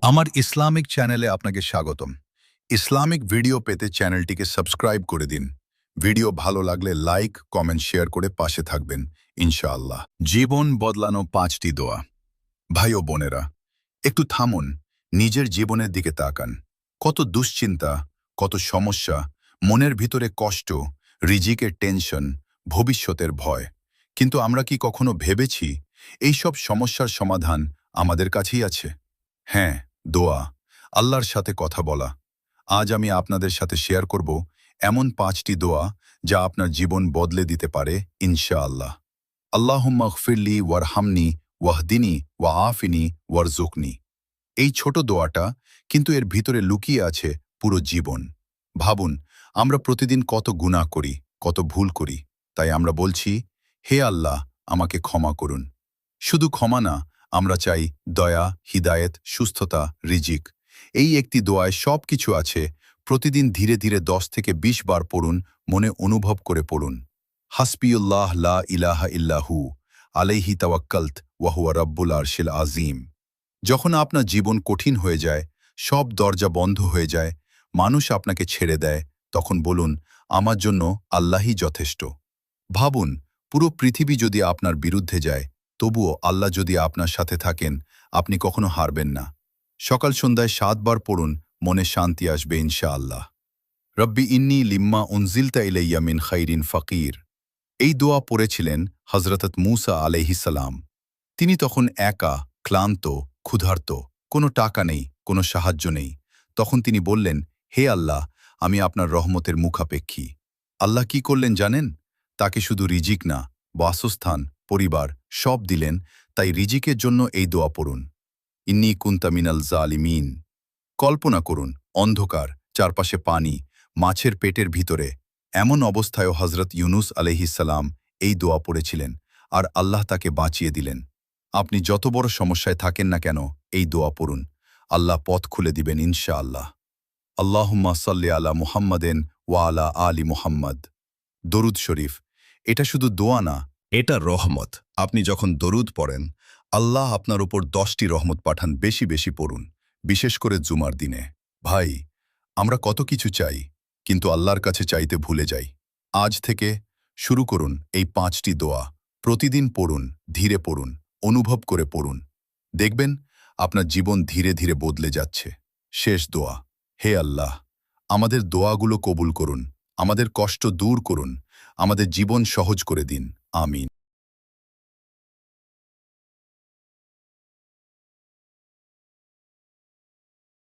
আমার ইসলামিক চ্যানেলে আপনাকে স্বাগতম। ইসলামিক ভিডিও পেতে চ্যানেলটিকে সাবস্ক্রাইব করে দিন। ভিডিও ভালো লাগলে লাইক, কমেন্ট, শেয়ার করে পাশে থাকবেন ইনশাআল্লাহ। জীবন বদলানো 5টি দোয়া। ভাই ও বোনেরা, একটু থামুন, নিজের জীবনের দিকে তাকান। কত দুশ্চিন্তা, কত সমস্যা, মনের ভিতরে কষ্ট, রিজিকের টেনশন, ভবিষ্যতের ভয়। কিন্তু আমরা কি কখনো ভেবেছি এই সব সমস্যার সমাধান আমাদের কাছেই আছে? হ্যাঁ, দোয়া, আল্লাহর সাথে কথা বলা। আজ আমি আপনাদের সাথে শেয়ার করব এমন 5টি দোয়া যা আপনার জীবন বদলে দিতে পারে ইনশাআল্লাহ। আল্লাহুম্মা গফিরলি ওয়ারহামনি ওয়াহদিনি ওয়া আফিনি ওয়ারজুকনি। এই ছোট দোয়াটা, কিন্তু এর ভিতরে লুকিয়ে আছে পুরো জীবন। ভাবুন, আমরা প্রতিদিন কত গুনাহ করি, কত ভুল করি। তাই আমরা বলছি, হে আল্লাহ, আমাকে ক্ষমা করুন। শুধু ক্ষমা না, আমরা চাই দয়া, হিদায়েত, সুস্থতা, রিজিক। এই একটি দোয়ায় সব কিছু আছে। প্রতিদিন ধীরে ধীরে 10 থেকে 20 বার পড়ুন, মনে অনুভব করে পড়ুন। হাসবিউল্লাহ লা ইলাহা ইল্লাহু আলাইহি তাওয়াক্কালতু ওয়া হুয়া রাব্বুল আরশিল আযীম। যখন আপনার জীবন কঠিন হয়ে যায়, সব দরজা বন্ধ হয়ে যায়, মানুষ আপনাকে ছেড়ে দেয়, তখন বলুন, আমার জন্য আল্লাহই যথেষ্ট। ভাবুন, পুরো পৃথিবী যদি আপনার বিরুদ্ধে যায়, তবুও আল্লাহ যদি আপনার সাথে থাকেন, আপনি কখনো হারবেন না। সকাল সন্ধ্যায় 7 বার পড়ুন, মনে শান্তি আসবে ইনশাআল্লাহ। রব্বি ইন্নী লিম্মা উনজিলতা ইলাইয়া মিন খাইরিন ফাকির। এই দোয়া পড়েছিলেন হযরত মূসা আলাইহিস সালাম। তিনি তখন একা, ক্লান্ত, ক্ষুধার্ত, কোনো টাকা নেই, কোনো সাহায্য নেই। তখন তিনি বললেন, হে আল্লাহ, আমি আপনার রহমতের মুখাপেক্ষী। আল্লাহ কি করলেন জানেন? তাকে শুধু রিজিক না, বাসস্থান, পরিবার সব দিলেন। তাই রিজিকের জন্য এই দোয়া পড়ুন। ইন্নী কুনতা মিনাল জালিমিন। কল্পনা করুন, অন্ধকার, চারপাশে পানি, মাছের পেটের ভিতরে। এমন অবস্থায়ও হযরত ইউনুস আলাইহিস সালাম এই দোয়া পড়েছিলেন, আর আল্লাহ তাকে বাঁচিয়ে দিলেন। আপনি যত বড় সমস্যায় থাকেন না কেন, এই দোয়া পড়ুন, আল্লাহ পথ খুলে দিবেন ইনশাআল্লাহ। আল্লাহুম্মা সাল্লি আলা মুহাম্মাদিন ওয়া আলা আলি মুহাম্মাদ। দরুদ শরীফ, এটা শুধু দোয়া না, এটা রহমত। আপনি যখন দরুদ পড়েন, আল্লাহ আপনার উপর 10টি রহমত পাঠান। বেশি বেশি পড়ুন, বিশেষ করে জুমার দিনে। ভাই, আমরা কত কিছু চাই, কিন্তু আল্লাহর কাছে চাইতে ভুলে যাই। আজ থেকে শুরু করুন এই 5টি দোয়া। প্রতিদিন পড়ুন, ধীরে পড়ুন, অনুভব করে পড়ুন। দেখবেন আপনার জীবন ধীরে ধীরে বদলে যাচ্ছে। শেষ দোয়া। হে আল্লাহ, আমাদের দোয়াগুলো কবুল করুন, আমাদের কষ্ট দূর করুন, আমাদের জীবন সহজ করে দিন। আমিন।